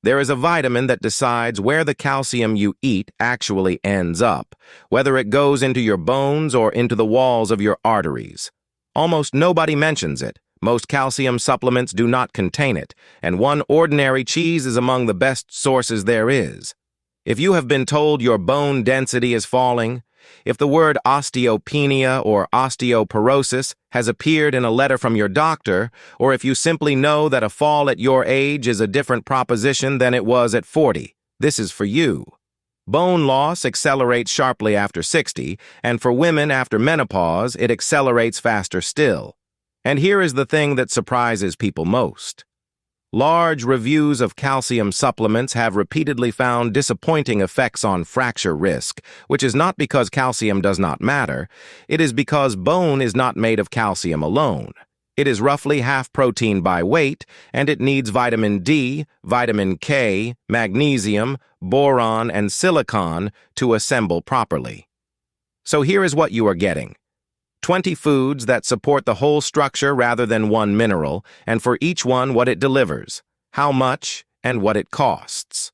There is a vitamin that decides where the calcium you eat actually ends up, whether it goes into your bones or into the walls of your arteries. Almost nobody mentions it. Most calcium supplements do not contain it, and one ordinary cheese is among the best sources there is. If you have been told your bone density is falling, if the word osteopenia or osteoporosis has appeared in a letter from your doctor, or if you simply know that a fall at your age is a different proposition than it was at 40, this is for you. Bone loss accelerates sharply after 60, and for women after menopause, it accelerates faster still. And here is the thing that surprises people most. Large reviews of calcium supplements have repeatedly found disappointing effects on fracture risk, which is not because calcium does not matter. It is because bone is not made of calcium alone. It is roughly half protein by weight, and it needs vitamin D, vitamin K, magnesium, boron, and silicon to assemble properly. So here is what you are getting. 20 foods that support the whole structure rather than one mineral, and for each one what it delivers, how much, and what it costs.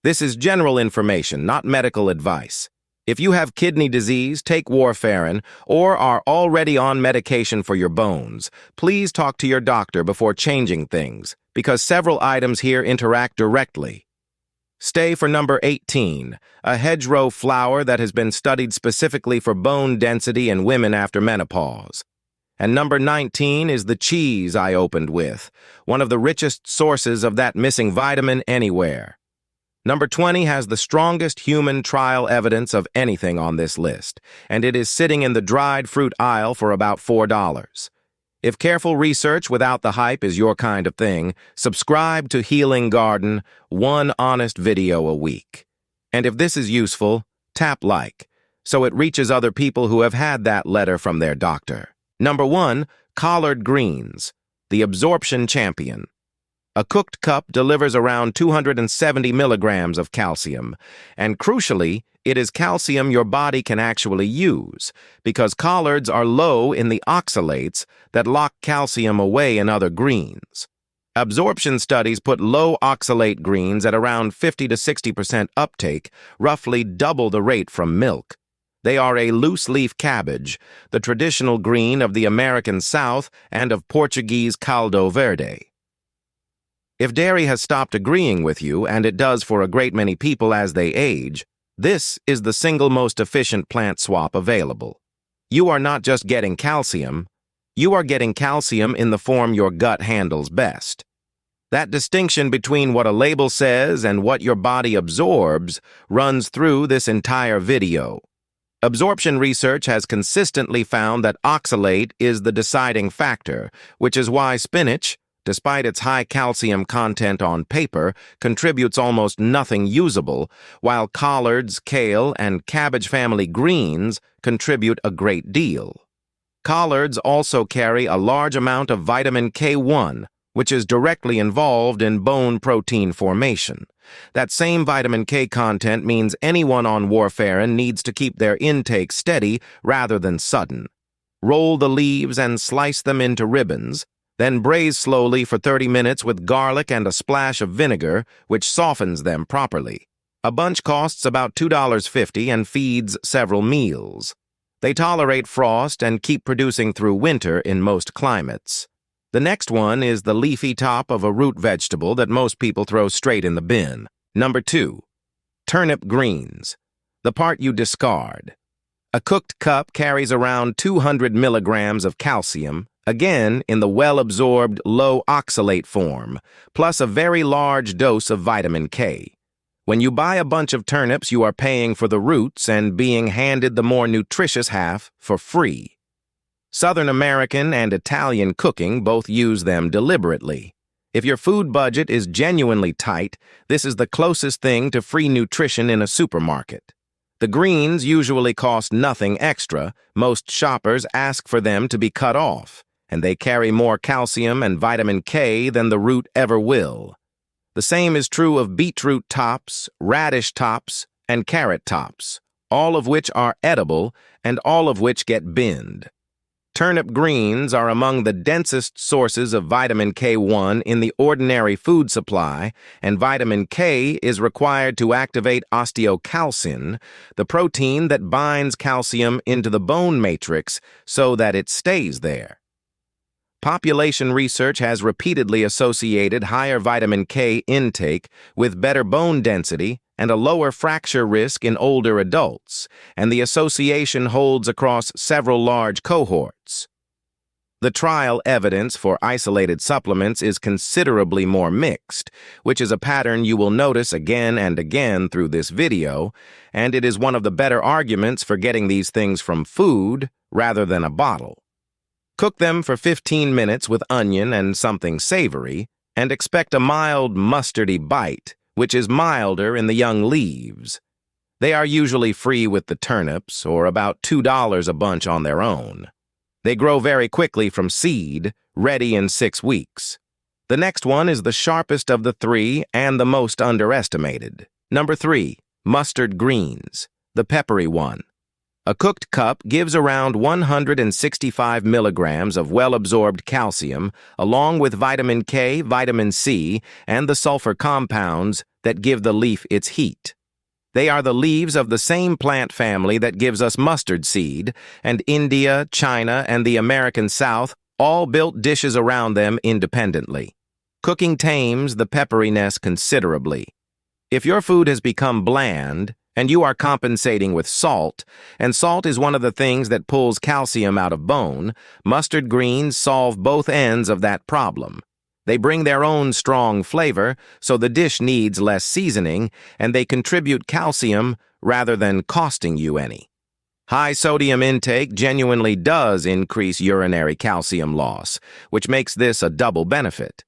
This is general information, not medical advice. If you have kidney disease, take warfarin, or are already on medication for your bones, please talk to your doctor before changing things, because several items here interact directly. Stay for number 18, a hedgerow flower that has been studied specifically for bone density in women after menopause. And number 19 is the cheese I opened with, one of the richest sources of that missing vitamin anywhere. Number 20 has the strongest human trial evidence of anything on this list, and it is sitting in the dried fruit aisle for about $4. If careful research without the hype is your kind of thing, subscribe to Healing Garden, one honest video a week. And if this is useful, tap like, so it reaches other people who have had that letter from their doctor. Number 1, collard greens, the absorption champion. A cooked cup delivers around 270 milligrams of calcium, and crucially, it is calcium your body can actually use, because collards are low in the oxalates that lock calcium away in other greens. Absorption studies put low oxalate greens at around 50 to 60% uptake, roughly double the rate from milk. They are a loose-leaf cabbage, the traditional green of the American South and of Portuguese caldo verde. If dairy has stopped agreeing with you, and it does for a great many people as they age, this is the single most efficient plant swap available. You are not just getting calcium, you are getting calcium in the form your gut handles best. That distinction between what a label says and what your body absorbs runs through this entire video. Absorption research has consistently found that oxalate is the deciding factor, which is why spinach, despite its high calcium content on paper, contributes almost nothing usable, while collards, kale, and cabbage family greens contribute a great deal. Collards also carry a large amount of vitamin K1, which is directly involved in bone protein formation. That same vitamin K content means anyone on warfarin needs to keep their intake steady rather than sudden. Roll the leaves and slice them into ribbons, then braise slowly for 30 minutes with garlic and a splash of vinegar, which softens them properly. A bunch costs about $2.50 and feeds several meals. They tolerate frost and keep producing through winter in most climates. The next one is the leafy top of a root vegetable that most people throw straight in the bin. Number 2, turnip greens, the part you discard. A cooked cup carries around 200 milligrams of calcium, again in the well-absorbed low oxalate form, plus a very large dose of vitamin K. When you buy a bunch of turnips, you are paying for the roots and being handed the more nutritious half for free. Southern American and Italian cooking both use them deliberately. If your food budget is genuinely tight, this is the closest thing to free nutrition in a supermarket. The greens usually cost nothing extra. Most shoppers ask for them to be cut off, and they carry more calcium and vitamin K than the root ever will. The same is true of beetroot tops, radish tops, and carrot tops, all of which are edible and all of which get binned. Turnip greens are among the densest sources of vitamin K1 in the ordinary food supply, and vitamin K is required to activate osteocalcin, the protein that binds calcium into the bone matrix so that it stays there. Population research has repeatedly associated higher vitamin K intake with better bone density and a lower fracture risk in older adults, and the association holds across several large cohorts. The trial evidence for isolated supplements is considerably more mixed, which is a pattern you will notice again and again through this video, and it is one of the better arguments for getting these things from food rather than a bottle. Cook them for 15 minutes with onion and something savory, and expect a mild mustardy bite, which is milder in the young leaves. They are usually free with the turnips, or about $2 a bunch on their own. They grow very quickly from seed, ready in 6 weeks. The next one is the sharpest of the three and the most underestimated. Number 3, mustard greens, the peppery one. A cooked cup gives around 165 milligrams of well-absorbed calcium, along with vitamin K, vitamin C, and the sulfur compounds that give the leaf its heat. They are the leaves of the same plant family that gives us mustard seed, and India, China, and the American South all built dishes around them independently. Cooking tames the pepperiness considerably. If your food has become bland, and you are compensating with salt, and salt is one of the things that pulls calcium out of bone, mustard greens solve both ends of that problem. They bring their own strong flavor, so the dish needs less seasoning, and they contribute calcium rather than costing you any. High sodium intake genuinely does increase urinary calcium loss, which makes this a double benefit.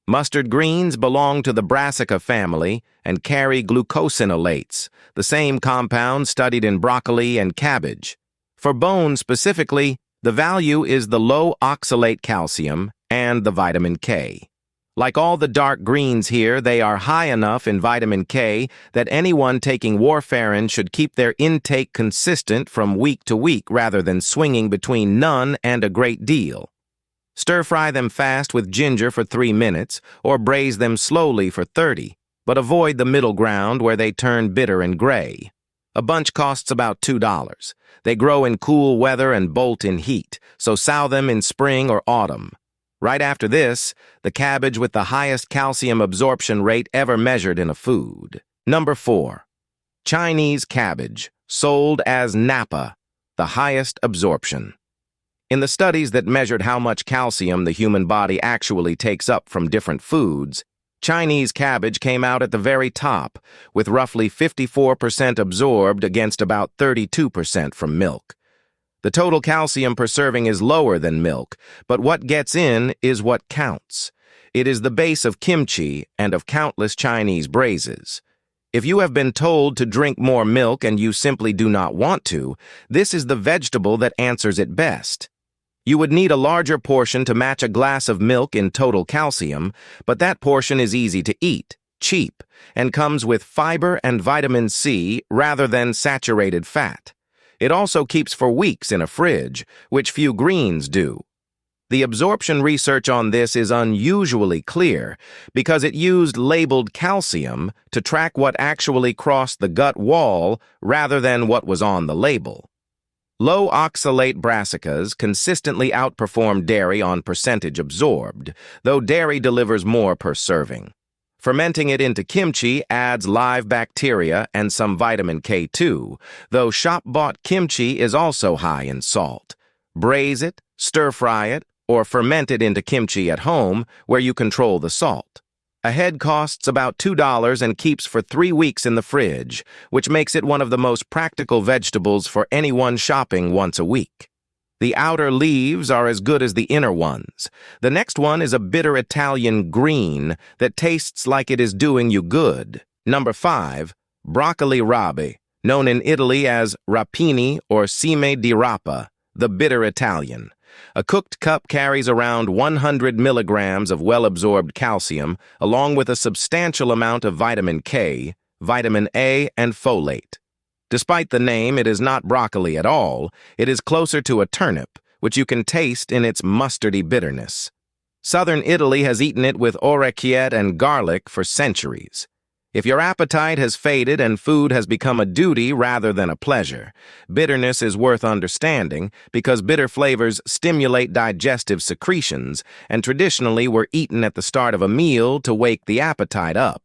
Mustard greens belong to the brassica family and carry glucosinolates, the same compound studied in broccoli and cabbage. For bone specifically, the value is the low oxalate calcium and the vitamin K. Like all the dark greens here, they are high enough in vitamin K that anyone taking warfarin should keep their intake consistent from week to week rather than swinging between none and a great deal. Stir-fry them fast with ginger for 3 minutes, or braise them slowly for 30, but avoid the middle ground where they turn bitter and gray. A bunch costs about $2. They grow in cool weather and bolt in heat, so sow them in spring or autumn. Right after this, the cabbage with the highest calcium absorption rate ever measured in a food. Number 4, Chinese cabbage, sold as Napa, the highest absorption. In the studies that measured how much calcium the human body actually takes up from different foods, Chinese cabbage came out at the very top, with roughly 54% absorbed against about 32% from milk. The total calcium per serving is lower than milk, but what gets in is what counts. It is the base of kimchi and of countless Chinese braises. If you have been told to drink more milk and you simply do not want to, this is the vegetable that answers it best. You would need a larger portion to match a glass of milk in total calcium, but that portion is easy to eat, cheap, and comes with fiber and vitamin C rather than saturated fat. It also keeps for weeks in a fridge, which few greens do. The absorption research on this is unusually clear because it used labeled calcium to track what actually crossed the gut wall rather than what was on the label. Low oxalate brassicas consistently outperform dairy on percentage absorbed, though dairy delivers more per serving. Fermenting it into kimchi adds live bacteria and some vitamin K2, though shop-bought kimchi is also high in salt. Braise it, stir-fry it, or ferment it into kimchi at home, where you control the salt. A head costs about $2 and keeps for 3 weeks in the fridge, which makes it one of the most practical vegetables for anyone shopping once a week. The outer leaves are as good as the inner ones. The next one is a bitter Italian green that tastes like it is doing you good. Number 5, broccoli rabe, known in Italy as rapini or cime di rapa, the bitter Italian. A cooked cup carries around 100 milligrams of well-absorbed calcium, along with a substantial amount of vitamin K, vitamin A, and folate. Despite the name, it is not broccoli at all. It is closer to a turnip, which you can taste in its mustardy bitterness. Southern Italy has eaten it with orecchiette and garlic for centuries. If your appetite has faded and food has become a duty rather than a pleasure, bitterness is worth understanding because bitter flavors stimulate digestive secretions and traditionally were eaten at the start of a meal to wake the appetite up.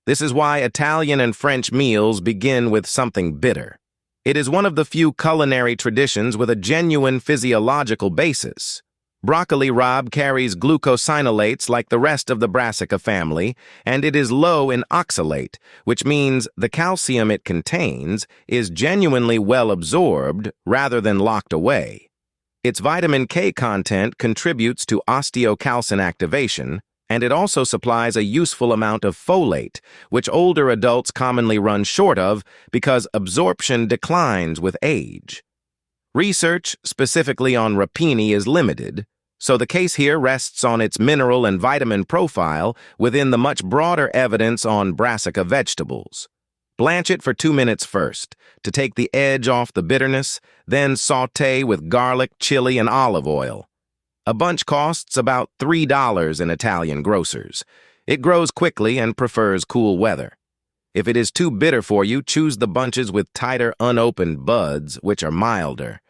This is why Italian and French meals begin with something bitter. It is one of the few culinary traditions with a genuine physiological basis. Broccoli rabe carries glucosinolates like the rest of the brassica family, and it is low in oxalate, which means the calcium it contains is genuinely well absorbed rather than locked away. Its vitamin K content contributes to osteocalcin activation, and it also supplies a useful amount of folate, which older adults commonly run short of because absorption declines with age. Research, specifically on rapini, is limited, so the case here rests on its mineral and vitamin profile within the much broader evidence on brassica vegetables. Blanch it for 2 minutes first, to take the edge off the bitterness, then sauté with garlic, chili, and olive oil. A bunch costs about $3 in Italian grocers. It grows quickly and prefers cool weather. If it is too bitter for you, choose the bunches with tighter, unopened buds, which are milder.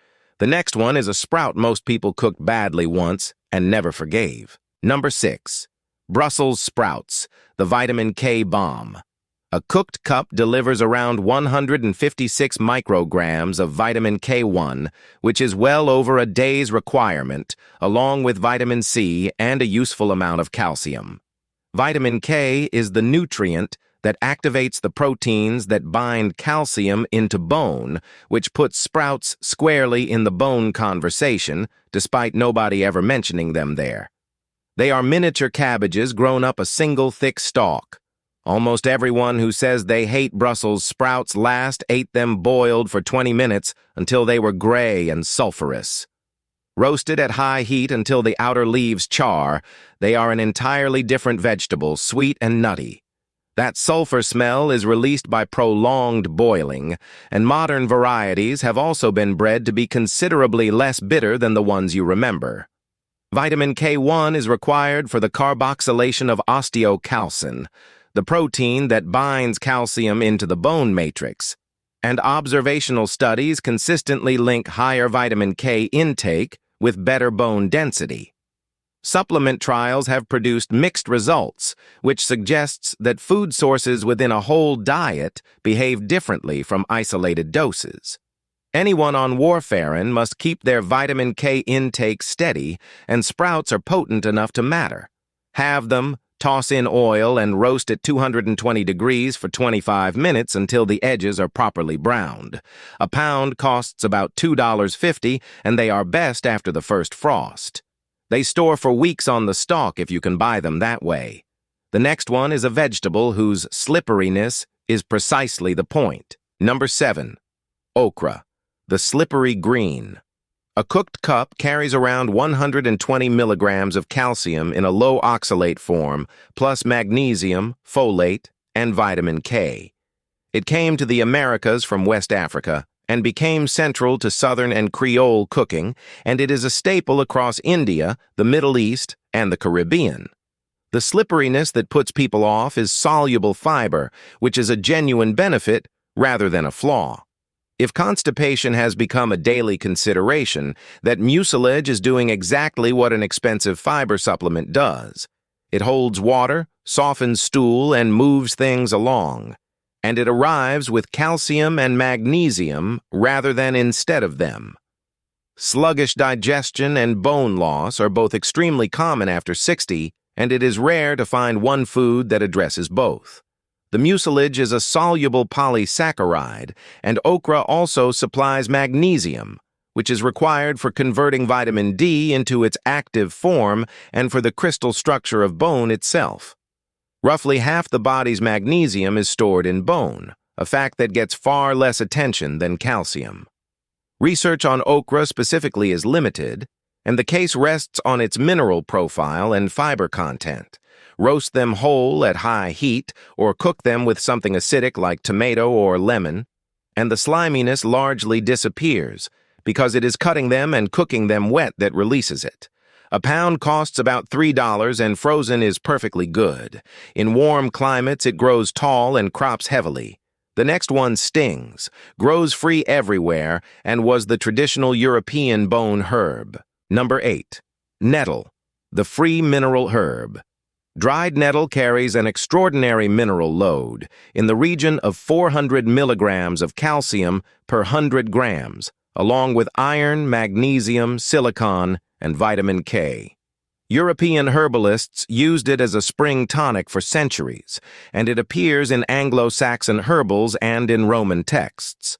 The next one is a sprout most people cooked badly once and never forgave. Number 6. Brussels sprouts, the vitamin K bomb. A cooked cup delivers around 156 micrograms of vitamin K1, which is well over a day's requirement, along with vitamin C and a useful amount of calcium. Vitamin K is the nutrient that activates the proteins that bind calcium into bone, which puts sprouts squarely in the bone conversation, despite nobody ever mentioning them there. They are miniature cabbages grown up a single thick stalk. Almost everyone who says they hate Brussels sprouts last ate them boiled for 20 minutes until they were gray and sulfurous. Roasted at high heat until the outer leaves char, they are an entirely different vegetable, sweet and nutty. That sulfur smell is released by prolonged boiling, and modern varieties have also been bred to be considerably less bitter than the ones you remember. Vitamin K1 is required for the carboxylation of osteocalcin, the protein that binds calcium into the bone matrix, and observational studies consistently link higher vitamin K intake with better bone density. Supplement trials have produced mixed results, which suggests that food sources within a whole diet behave differently from isolated doses. Anyone on warfarin must keep their vitamin K intake steady, and sprouts are potent enough to matter. Halve them, toss in oil, and roast at 220 degrees for 25 minutes until the edges are properly browned. A pound costs about $2.50, and they are best after the first frost. They store for weeks on the stalk if you can buy them that way. The next one is a vegetable whose slipperiness is precisely the point. Number 7. Okra, the slippery green. A cooked cup carries around 120 milligrams of calcium in a low oxalate form, plus magnesium, folate, and vitamin K. It came to the Americas from West Africa and became central to Southern and Creole cooking, and it is a staple across India, the Middle East, and the Caribbean. The slipperiness that puts people off is soluble fiber, which is a genuine benefit rather than a flaw. If constipation has become a daily consideration, that mucilage is doing exactly what an expensive fiber supplement does. It holds water, softens stool, and moves things along. And it arrives with calcium and magnesium rather than instead of them. Sluggish digestion and bone loss are both extremely common after 60, and it is rare to find one food that addresses both. The mucilage is a soluble polysaccharide, and okra also supplies magnesium, which is required for converting vitamin D into its active form and for the crystal structure of bone itself. Roughly half the body's magnesium is stored in bone, a fact that gets far less attention than calcium. Research on okra specifically is limited, and the case rests on its mineral profile and fiber content. Roast them whole at high heat or cook them with something acidic like tomato or lemon, and the sliminess largely disappears because it is cutting them and cooking them wet that releases it. A pound costs about $3 and frozen is perfectly good. In warm climates, it grows tall and crops heavily. The next one stings, grows free everywhere, and was the traditional European bone herb. Number 8. Nettle, the free mineral herb. Dried nettle carries an extraordinary mineral load, in the region of 400 milligrams of calcium per 100 grams, along with iron, magnesium, silicon, and vitamin K. European herbalists used it as a spring tonic for centuries, and it appears in Anglo-Saxon herbals and in Roman texts.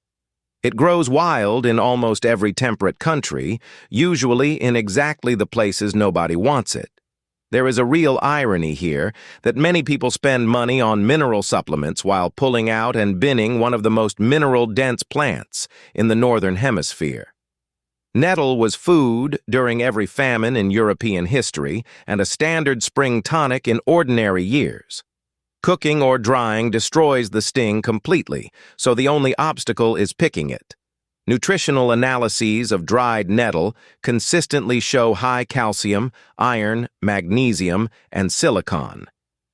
It grows wild in almost every temperate country, usually in exactly the places nobody wants it. There is a real irony here that many people spend money on mineral supplements while pulling out and binning one of the most mineral-dense plants in the Northern Hemisphere. Nettle was food during every famine in European history and a standard spring tonic in ordinary years. Cooking or drying destroys the sting completely, so the only obstacle is picking it. Nutritional analyses of dried nettle consistently show high calcium, iron, magnesium, and silicon.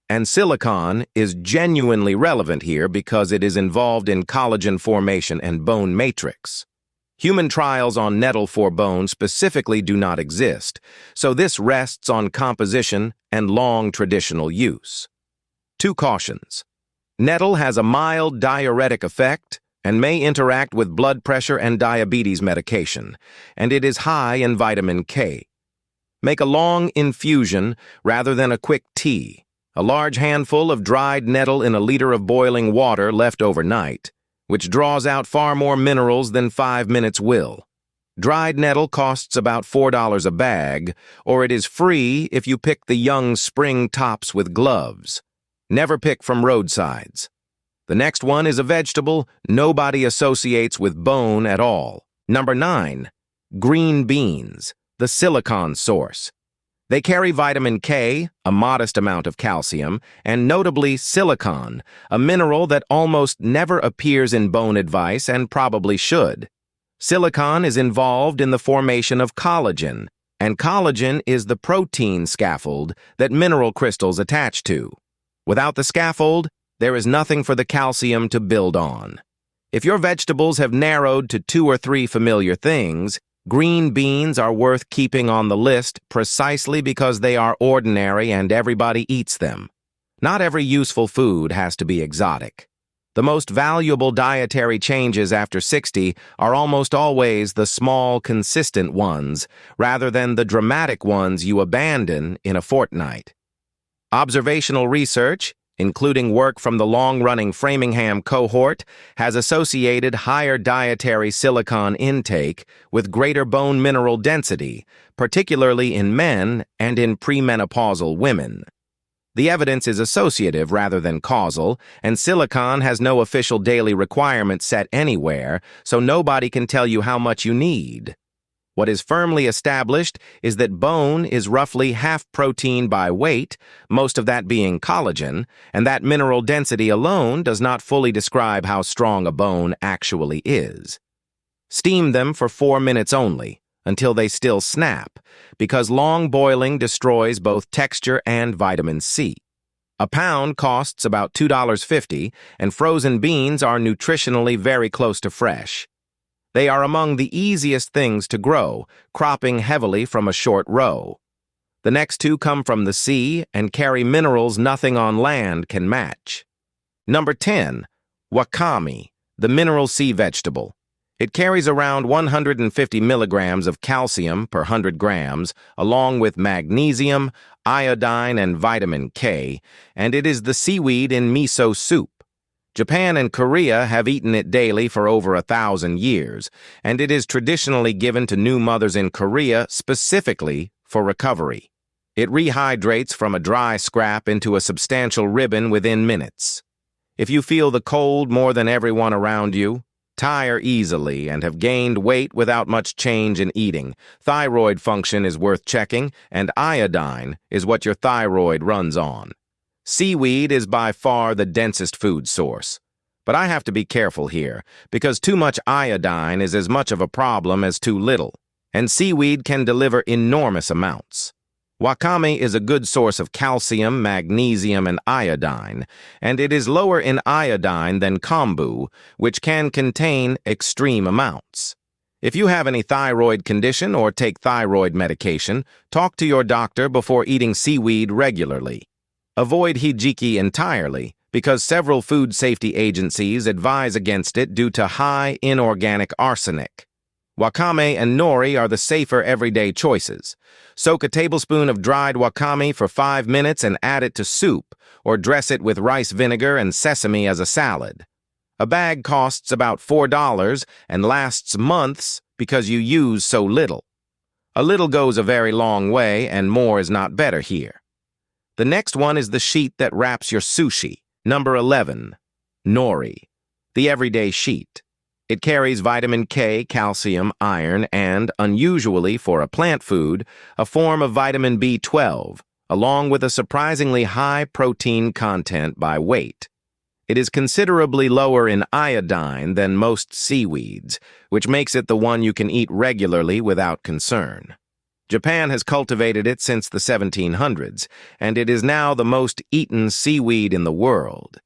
And silicon is genuinely relevant here because it is involved in collagen formation and bone matrix. Human trials on nettle for bone specifically do not exist, so this rests on composition and long traditional use. 2 cautions. Nettle has a mild diuretic effect and may interact with blood pressure and diabetes medication, and it is high in vitamin K. Make a long infusion rather than a quick tea. A large handful of dried nettle in a liter of boiling water left overnight, which draws out far more minerals than 5 minutes will. Dried nettle costs about $4 a bag, or it is free if you pick the young spring tops with gloves. Never pick from roadsides. The next one is a vegetable nobody associates with bone at all. Number 9. Green beans, the silicon source. They carry vitamin K, a modest amount of calcium, and notably silicon, a mineral that almost never appears in bone advice and probably should. Silicon is involved in the formation of collagen, and collagen is the protein scaffold that mineral crystals attach to. Without the scaffold, there is nothing for the calcium to build on. If your vegetables have narrowed to 2 or 3 familiar things, green beans are worth keeping on the list precisely because they are ordinary and everybody eats them. Not every useful food has to be exotic. The most valuable dietary changes after 60 are almost always the small, consistent ones, rather than the dramatic ones you abandon in a fortnight. Observational research, including work from the long-running Framingham cohort, has associated higher dietary silicon intake with greater bone mineral density, particularly in men and in premenopausal women. The evidence is associative rather than causal, and silicon has no official daily requirement set anywhere, so nobody can tell you how much you need. What is firmly established is that bone is roughly half protein by weight, most of that being collagen, and that mineral density alone does not fully describe how strong a bone actually is. Steam them for 4 minutes only, until they still snap, because long boiling destroys both texture and vitamin C. A pound costs about $2.50, and frozen beans are nutritionally very close to fresh. They are among the easiest things to grow, cropping heavily from a short row. The next 2 come from the sea and carry minerals nothing on land can match. Number 10. Wakame, the mineral sea vegetable. It carries around 150 milligrams of calcium per 100 grams, along with magnesium, iodine, and vitamin K, and it is the seaweed in miso soup. Japan and Korea have eaten it daily for over 1,000 years, and it is traditionally given to new mothers in Korea specifically for recovery. It rehydrates from a dry scrap into a substantial ribbon within minutes. If you feel the cold more than everyone around you, tire easily, and have gained weight without much change in eating, thyroid function is worth checking, and iodine is what your thyroid runs on. Seaweed is by far the densest food source. But I have to be careful here, because too much iodine is as much of a problem as too little, and seaweed can deliver enormous amounts. Wakame is a good source of calcium, magnesium, and iodine, and it is lower in iodine than kombu, which can contain extreme amounts. If you have any thyroid condition or take thyroid medication, talk to your doctor before eating seaweed regularly. Avoid hijiki entirely, because several food safety agencies advise against it due to high inorganic arsenic. Wakame and nori are the safer everyday choices. Soak a tablespoon of dried wakame for 5 minutes and add it to soup, or dress it with rice vinegar and sesame as a salad. A bag costs about $4 and lasts months because you use so little. A little goes a very long way, and more is not better here. The next one is the sheet that wraps your sushi. Number 11. Nori, the everyday sheet. It carries vitamin K, calcium, iron, and, unusually for a plant food, a form of vitamin B12, along with a surprisingly high protein content by weight. It is considerably lower in iodine than most seaweeds, which makes it the one you can eat regularly without concern. Japan has cultivated it since the 1700s, and it is now the most eaten seaweed in the world.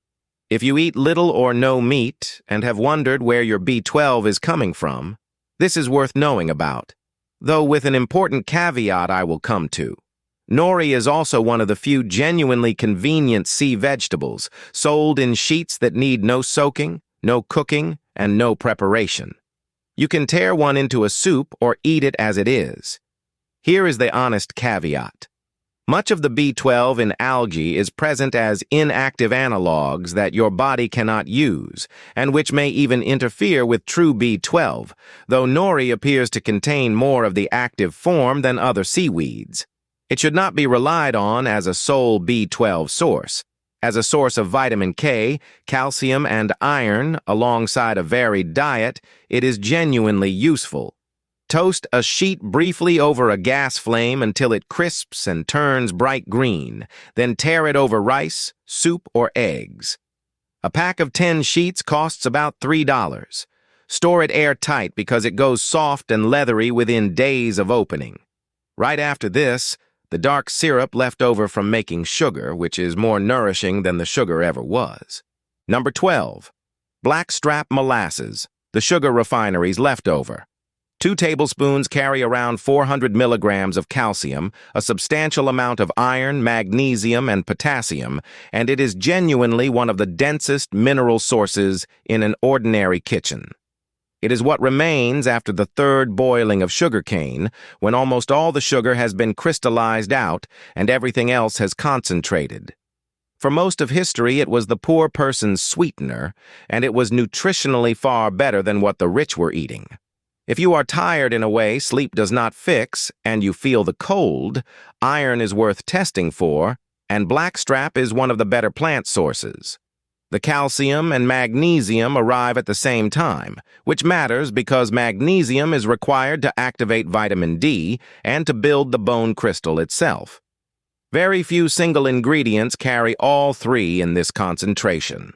If you eat little or no meat and have wondered where your B12 is coming from, this is worth knowing about, though with an important caveat I will come to. Nori is also one of the few genuinely convenient sea vegetables, sold in sheets that need no soaking, no cooking, and no preparation. You can tear one into a soup or eat it as it is. Here is the honest caveat. Much of the B12 in algae is present as inactive analogs that your body cannot use, and which may even interfere with true B12, though nori appears to contain more of the active form than other seaweeds. It should not be relied on as a sole B12 source. As a source of vitamin K, calcium, and iron alongside a varied diet, it is genuinely useful. Toast a sheet briefly over a gas flame until it crisps and turns bright green, then tear it over rice, soup, or eggs. A pack of 10 sheets costs about $3. Store it airtight because it goes soft and leathery within days of opening. Right after this, the dark syrup left over from making sugar, which is more nourishing than the sugar ever was. Number 12. Blackstrap molasses, the sugar refinery's leftover. 2 tablespoons carry around 400 milligrams of calcium, a substantial amount of iron, magnesium, and potassium, and it is genuinely one of the densest mineral sources in an ordinary kitchen. It is what remains after the third boiling of sugarcane, when almost all the sugar has been crystallized out and everything else has concentrated. For most of history, it was the poor person's sweetener, and it was nutritionally far better than what the rich were eating. If you are tired in a way sleep does not fix, and you feel the cold, iron is worth testing for, and blackstrap is one of the better plant sources. The calcium and magnesium arrive at the same time, which matters because magnesium is required to activate vitamin D and to build the bone crystal itself. Very few single ingredients carry all three in this concentration.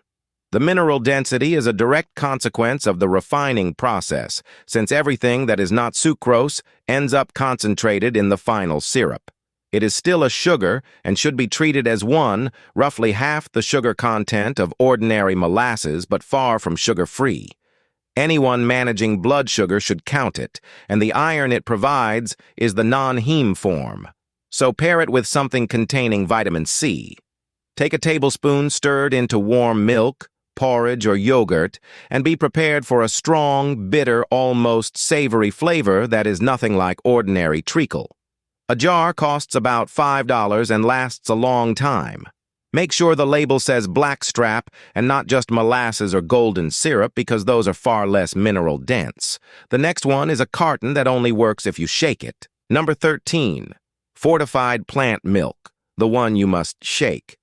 The mineral density is a direct consequence of the refining process, since everything that is not sucrose ends up concentrated in the final syrup. It is still a sugar and should be treated as one, roughly half the sugar content of ordinary molasses, but far from sugar-free. Anyone managing blood sugar should count it, and the iron it provides is the non-heme form. So pair it with something containing vitamin C. Take a tablespoon stirred into warm milk, porridge, or yogurt, and be prepared for a strong, bitter, almost savory flavor that is nothing like ordinary treacle. A jar costs about $5 and lasts a long time. Make sure the label says blackstrap and not just molasses or golden syrup because those are far less mineral dense. The next one is a carton that only works if you shake it. Number 13. Fortified plant milk, the one you must shake.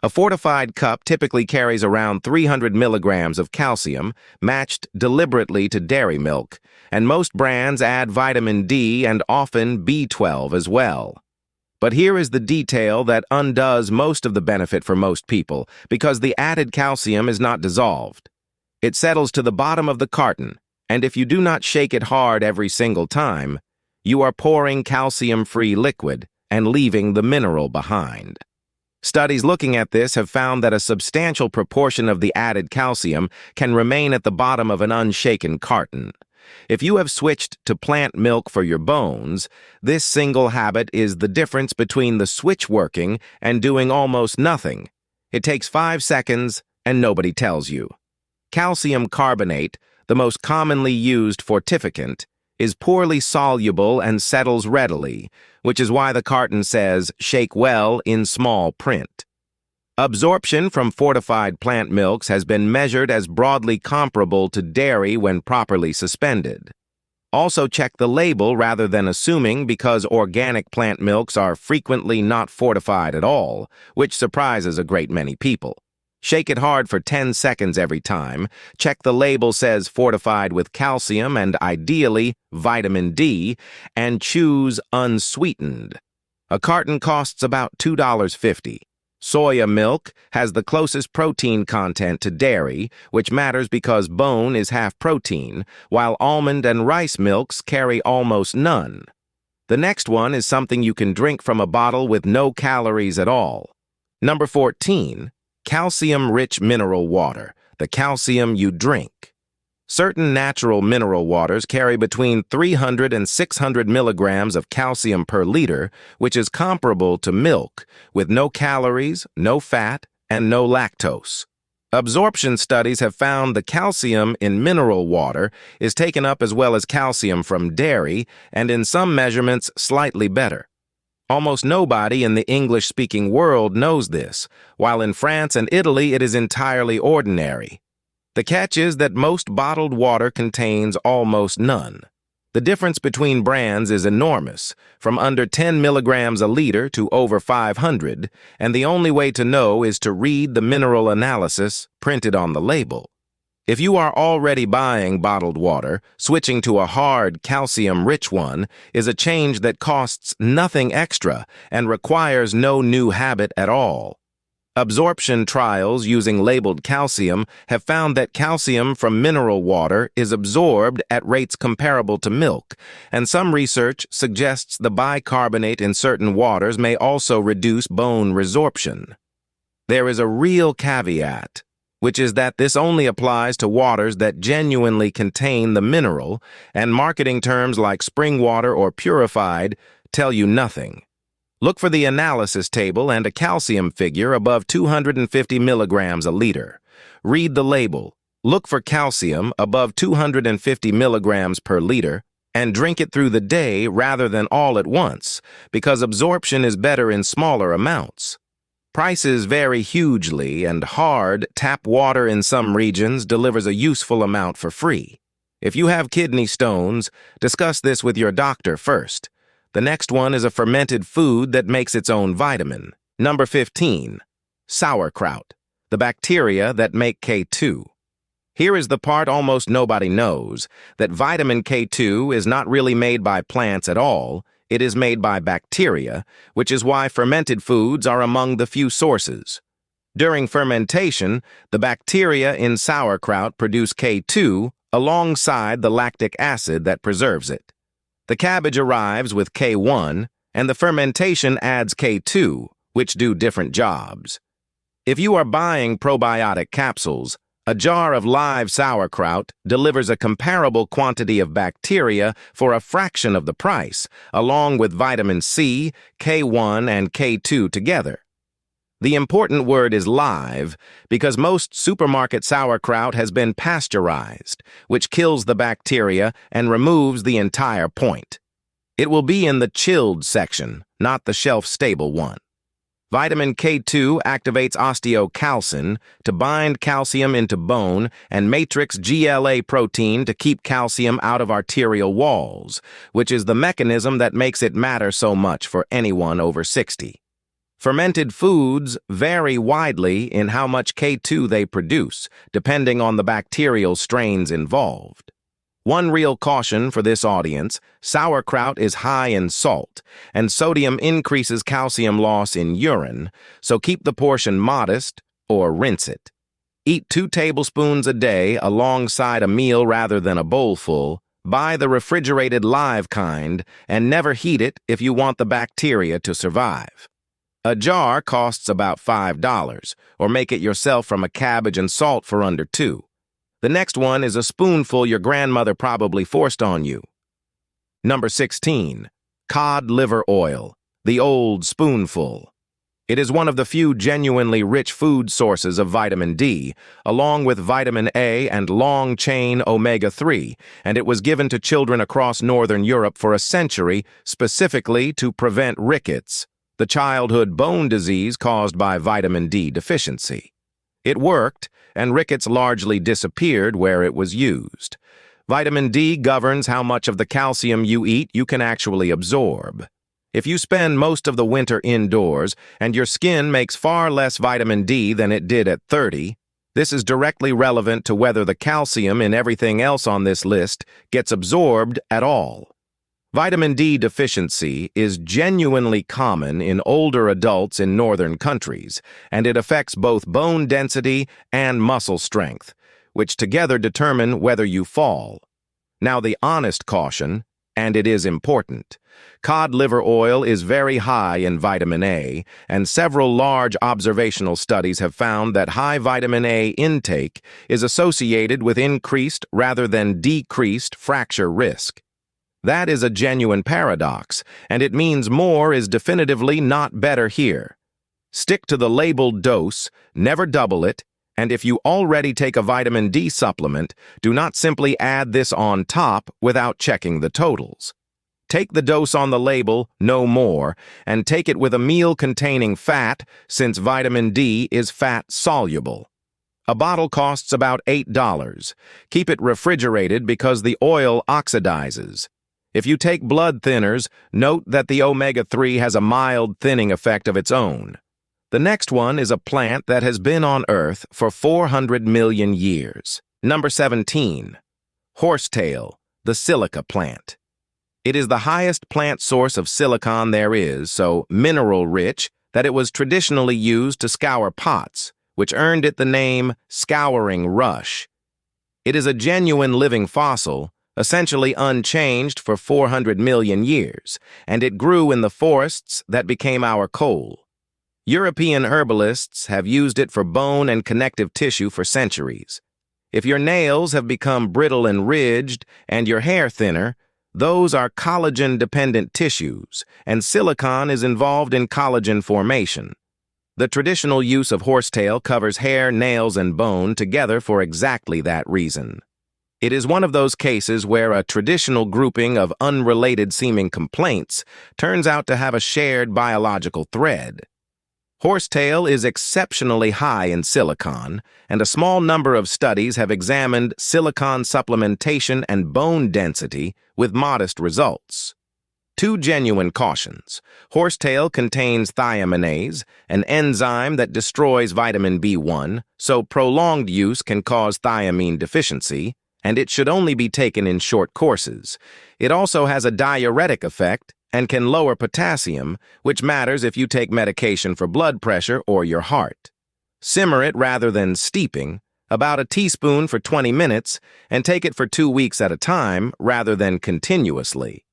A fortified cup typically carries around 300 milligrams of calcium, matched deliberately to dairy milk, and most brands add vitamin D and often B12 as well. But here is the detail that undoes most of the benefit for most people, because the added calcium is not dissolved. It settles to the bottom of the carton, and if you do not shake it hard every single time, you are pouring calcium-free liquid and leaving the mineral behind. Studies looking at this have found that a substantial proportion of the added calcium can remain at the bottom of an unshaken carton. If you have switched to plant milk for your bones, this single habit is the difference between the switch working and doing almost nothing. It takes 5 seconds and nobody tells you. Calcium carbonate, the most commonly used fortificant, is poorly soluble and settles readily, which is why the carton says, "Shake well" in small print. Absorption from fortified plant milks has been measured as broadly comparable to dairy when properly suspended. Also check the label rather than assuming, because organic plant milks are frequently not fortified at all, which surprises a great many people. Shake it hard for 10 seconds every time. Check the label says fortified with calcium and ideally vitamin D, and choose unsweetened. A carton costs about $2.50. Soya milk has the closest protein content to dairy, which matters because bone is half protein, while almond and rice milks carry almost none. The next one is something you can drink from a bottle with no calories at all. Number 14. Calcium-rich mineral water, the calcium you drink. Certain natural mineral waters carry between 300 and 600 milligrams of calcium per liter, which is comparable to milk, with no calories, no fat, and no lactose. Absorption studies have found the calcium in mineral water is taken up as well as calcium from dairy, and in some measurements slightly better. Almost nobody in the English-speaking world knows this, while in France and Italy it is entirely ordinary. The catch is that most bottled water contains almost none. The difference between brands is enormous, from under 10 milligrams a liter to over 500, and the only way to know is to read the mineral analysis printed on the label. If you are already buying bottled water, switching to a hard, calcium-rich one is a change that costs nothing extra and requires no new habit at all. Absorption trials using labeled calcium have found that calcium from mineral water is absorbed at rates comparable to milk, and some research suggests the bicarbonate in certain waters may also reduce bone resorption. There is a real caveat, which is that this only applies to waters that genuinely contain the mineral, and marketing terms like spring water or purified tell you nothing. Look for the analysis table and a calcium figure above 250 milligrams a liter. Read the label, look for calcium above 250 milligrams per liter, and drink it through the day rather than all at once, because absorption is better in smaller amounts. Prices vary hugely, and hard, tap water in some regions delivers a useful amount for free. If you have kidney stones, discuss this with your doctor first. The next one is a fermented food that makes its own vitamin. Number 15. Sauerkraut, the bacteria that make K2. Here is the part almost nobody knows, that vitamin K2 is not really made by plants at all. It is made by bacteria, which is why fermented foods are among the few sources. During fermentation, the bacteria in sauerkraut produce K2 alongside the lactic acid that preserves it. The cabbage arrives with K1, and the fermentation adds K2, which do different jobs. If you are buying probiotic capsules, a jar of live sauerkraut delivers a comparable quantity of bacteria for a fraction of the price, along with vitamin C, K1, and K2 together. The important word is live, because most supermarket sauerkraut has been pasteurized, which kills the bacteria and removes the entire point. It will be in the chilled section, not the shelf-stable one. Vitamin K2 activates osteocalcin to bind calcium into bone and matrix GLA protein to keep calcium out of arterial walls, which is the mechanism that makes it matter so much for anyone over 60. Fermented foods vary widely in how much K2 they produce, depending on the bacterial strains involved. One real caution for this audience: sauerkraut is high in salt, and sodium increases calcium loss in urine, so keep the portion modest or rinse it. Eat 2 tablespoons a day alongside a meal rather than a bowlful. Buy the refrigerated live kind and never heat it if you want the bacteria to survive. A jar costs about $5, or make it yourself from a cabbage and salt for under $2. The next one is a spoonful your grandmother probably forced on you. Number 16. Cod liver oil, the old spoonful. It is one of the few genuinely rich food sources of vitamin D, along with vitamin A and long-chain omega-3, and it was given to children across Northern Europe for a century, specifically to prevent rickets, the childhood bone disease caused by vitamin D deficiency. It worked, and rickets largely disappeared where it was used. Vitamin D governs how much of the calcium you eat you can actually absorb. If you spend most of the winter indoors and your skin makes far less vitamin D than it did at 30, this is directly relevant to whether the calcium in everything else on this list gets absorbed at all. Vitamin D deficiency is genuinely common in older adults in northern countries, and it affects both bone density and muscle strength, which together determine whether you fall. Now, the honest caution, and it is important: cod liver oil is very high in vitamin A, and several large observational studies have found that high vitamin A intake is associated with increased rather than decreased fracture risk. That is a genuine paradox, and it means more is definitively not better here. Stick to the labeled dose, never double it, and if you already take a vitamin D supplement, do not simply add this on top without checking the totals. Take the dose on the label, no more, and take it with a meal containing fat, since vitamin D is fat-soluble. A bottle costs about $8. Keep it refrigerated because the oil oxidizes. If you take blood thinners, note that the omega-3 has a mild thinning effect of its own. The next one is a plant that has been on Earth for 400 million years. Number 17. Horsetail, the silica plant. It is the highest plant source of silicon there is, so mineral-rich, that it was traditionally used to scour pots, which earned it the name scouring rush. It is a genuine living fossil, essentially unchanged for 400 million years, and it grew in the forests that became our coal. European herbalists have used it for bone and connective tissue for centuries. If your nails have become brittle and ridged and your hair thinner, those are collagen-dependent tissues, and silicon is involved in collagen formation. The traditional use of horsetail covers hair, nails, and bone together for exactly that reason. It is one of those cases where a traditional grouping of unrelated-seeming complaints turns out to have a shared biological thread. Horsetail is exceptionally high in silicon, and a small number of studies have examined silicon supplementation and bone density with modest results. 2 genuine cautions. Horsetail contains thiaminase, an enzyme that destroys vitamin B1, so prolonged use can cause thiamine deficiency, and it should only be taken in short courses. It also has a diuretic effect and can lower potassium, which matters if you take medication for blood pressure or your heart. Simmer it rather than steeping, about a teaspoon for 20 minutes, and take it for 2 weeks at a time rather than continuously.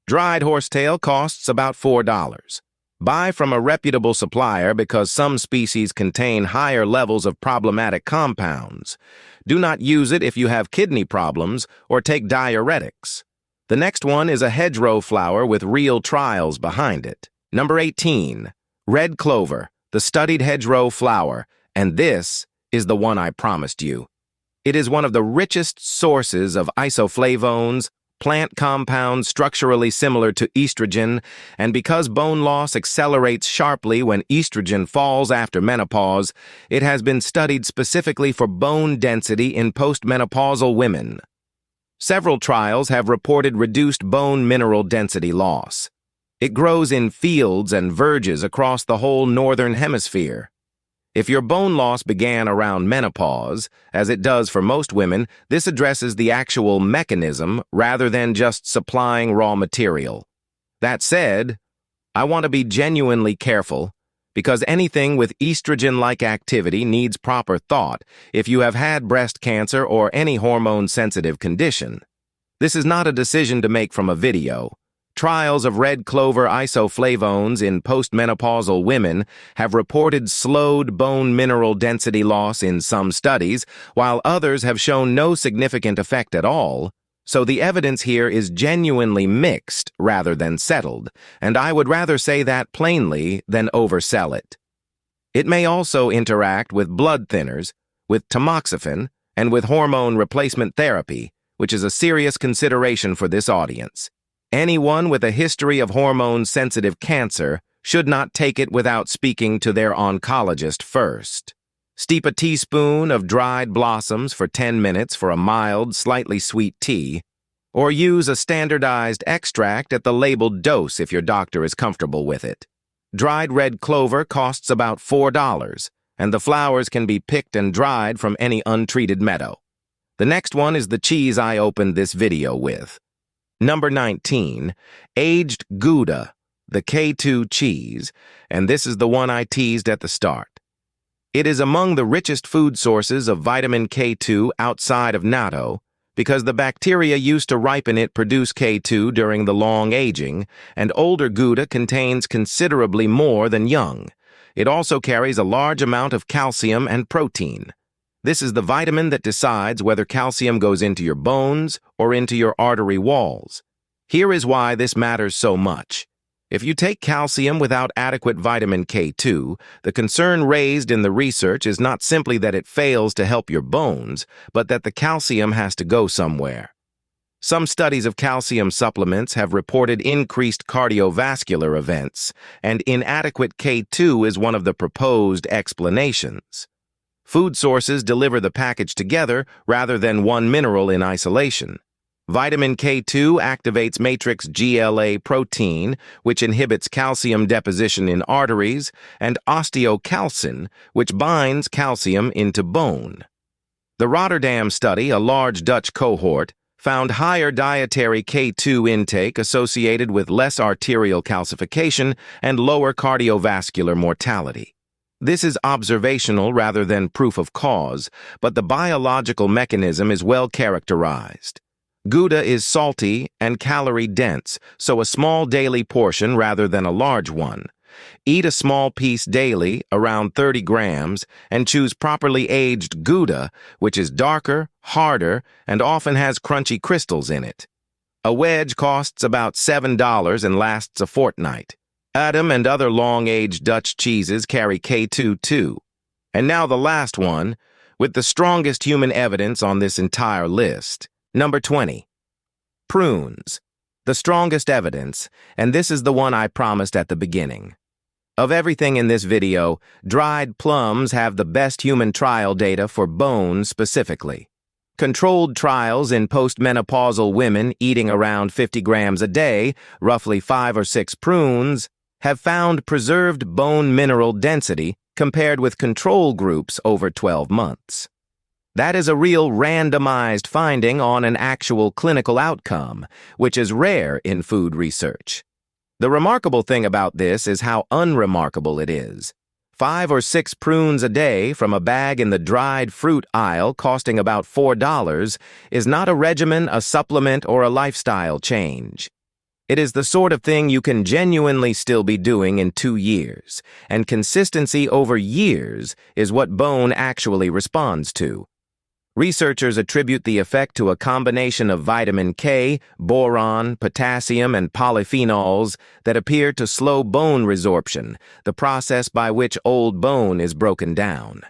Dried horsetail costs about $4. Buy from a reputable supplier because some species contain higher levels of problematic compounds. Do not use it if you have kidney problems or take diuretics. The next one is a hedgerow flower with real trials behind it. Number 18. Red clover, the studied hedgerow flower, and this is the one I promised you. It is one of the richest sources of isoflavones, plant compounds structurally similar to estrogen, and because bone loss accelerates sharply when estrogen falls after menopause, it has been studied specifically for bone density in postmenopausal women. Several trials have reported reduced bone mineral density loss. It grows in fields and verges across the whole northern hemisphere. If your bone loss began around menopause, as it does for most women, this addresses the actual mechanism rather than just supplying raw material. That said, I want to be genuinely careful, because anything with estrogen-like activity needs proper thought if you have had breast cancer or any hormone-sensitive condition. This is not a decision to make from a video. Trials of red clover isoflavones in postmenopausal women have reported slowed bone mineral density loss in some studies, while others have shown no significant effect at all. So the evidence here is genuinely mixed rather than settled, and I would rather say that plainly than oversell it. It may also interact with blood thinners, with tamoxifen, and with hormone replacement therapy, which is a serious consideration for this audience. Anyone with a history of hormone-sensitive cancer should not take it without speaking to their oncologist first. Steep a teaspoon of dried blossoms for 10 minutes for a mild, slightly sweet tea, or use a standardized extract at the labeled dose if your doctor is comfortable with it. Dried red clover costs about $4, and the flowers can be picked and dried from any untreated meadow. The next one is the cheese I opened this video with. Number 19, aged Gouda, the K2 cheese, and this is the one I teased at the start. It is among the richest food sources of vitamin K2 outside of natto, because the bacteria used to ripen it produce K2 during the long aging, and older Gouda contains considerably more than young. It also carries a large amount of calcium and protein. This is the vitamin that decides whether calcium goes into your bones or into your artery walls. Here is why this matters so much. If you take calcium without adequate vitamin K2, the concern raised in the research is not simply that it fails to help your bones, but that the calcium has to go somewhere. Some studies of calcium supplements have reported increased cardiovascular events, and inadequate K2 is one of the proposed explanations. Food sources deliver the package together rather than one mineral in isolation. Vitamin K2 activates matrix GLA protein, which inhibits calcium deposition in arteries, and osteocalcin, which binds calcium into bone. The Rotterdam study, a large Dutch cohort, found higher dietary K2 intake associated with less arterial calcification and lower cardiovascular mortality. This is observational rather than proof of cause, but the biological mechanism is well characterized. Gouda is salty and calorie-dense, so a small daily portion rather than a large one. Eat a small piece daily, around 30 grams, and choose properly aged Gouda, which is darker, harder, and often has crunchy crystals in it. A wedge costs about $7 and lasts a fortnight. Adam and other long-aged Dutch cheeses carry K2 too. And now the last one, with the strongest human evidence on this entire list. Number 20. Prunes. The strongest evidence, and this is the one I promised at the beginning. Of everything in this video, dried plums have the best human trial data for bone specifically. Controlled trials in postmenopausal women eating around 50 grams a day, roughly 5 or 6 prunes, have found preserved bone mineral density compared with control groups over 12 months. That is a real randomized finding on an actual clinical outcome, which is rare in food research. The remarkable thing about this is how unremarkable it is. 5 or 6 prunes a day from a bag in the dried fruit aisle costing about $4 is not a regimen, a supplement, or a lifestyle change. It is the sort of thing you can genuinely still be doing in 2 years, and consistency over years is what bone actually responds to. Researchers attribute the effect to a combination of vitamin K, boron, potassium, and polyphenols that appear to slow bone resorption, the process by which old bone is broken down.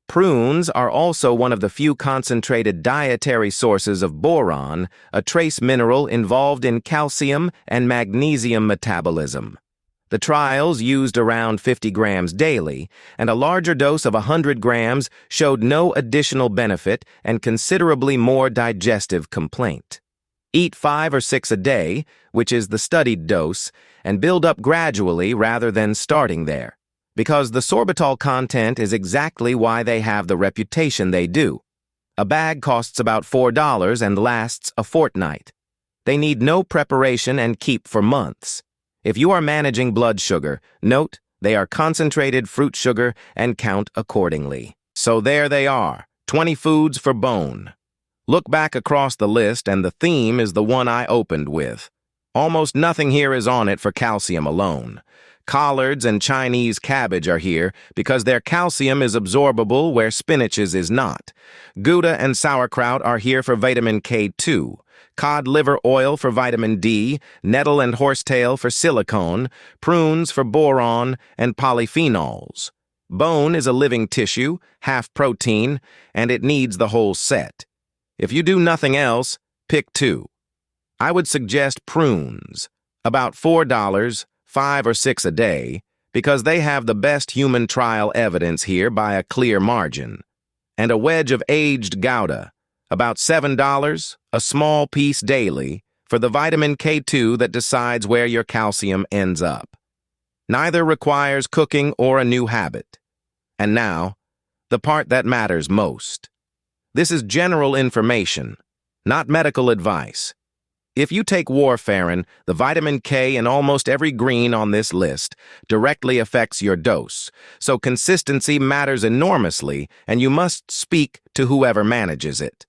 Prunes are also one of the few concentrated dietary sources of boron, a trace mineral involved in calcium and magnesium metabolism. The trials used around 50 grams daily, and a larger dose of 100 grams showed no additional benefit and considerably more digestive complaint. Eat 5 or 6 a day, which is the studied dose, and build up gradually rather than starting there. Because the sorbitol content is exactly why they have the reputation they do. A bag costs about $4 and lasts a fortnight. They need no preparation and keep for months. If you are managing blood sugar, note they are concentrated fruit sugar and count accordingly. So there they are, 20 foods for bone. Look back across the list and the theme is the one I opened with. Almost nothing here is on it for calcium alone. Collards and Chinese cabbage are here because their calcium is absorbable where spinach's is not. Gouda and sauerkraut are here for vitamin K2. Cod liver oil for vitamin D, nettle and horsetail for silicone, prunes for boron and polyphenols. Bone is a living tissue, half protein, and it needs the whole set. If you do nothing else, pick two. I would suggest prunes, about $4, 5 or 6 a day, because they have the best human trial evidence here by a clear margin. And a wedge of aged Gouda, about $7, a small piece daily, for the vitamin K2 that decides where your calcium ends up. Neither requires cooking or a new habit. And now, the part that matters most. This is general information, not medical advice. If you take warfarin, the vitamin K in almost every green on this list directly affects your dose, so consistency matters enormously, and you must speak to whoever manages it.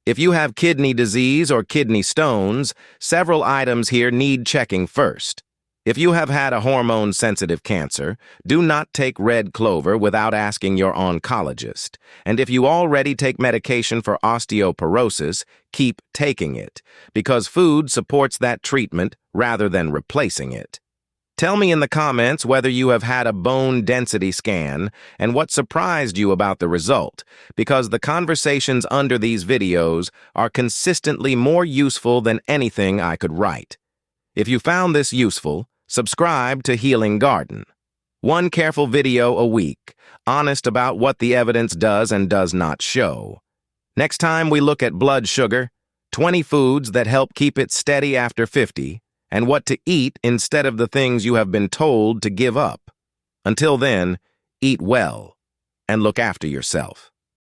If you have kidney disease or kidney stones, several items here need checking first. If you have had a hormone-sensitive cancer, do not take red clover without asking your oncologist. And if you already take medication for osteoporosis, keep taking it, because food supports that treatment rather than replacing it. Tell me in the comments whether you have had a bone density scan and what surprised you about the result, because the conversations under these videos are consistently more useful than anything I could write. If you found this useful, subscribe to Healing Garden. One careful video a week, honest about what the evidence does and does not show. Next time we look at blood sugar, 20 foods that help keep it steady after 50, and what to eat instead of the things you have been told to give up. Until then, eat well and look after yourself.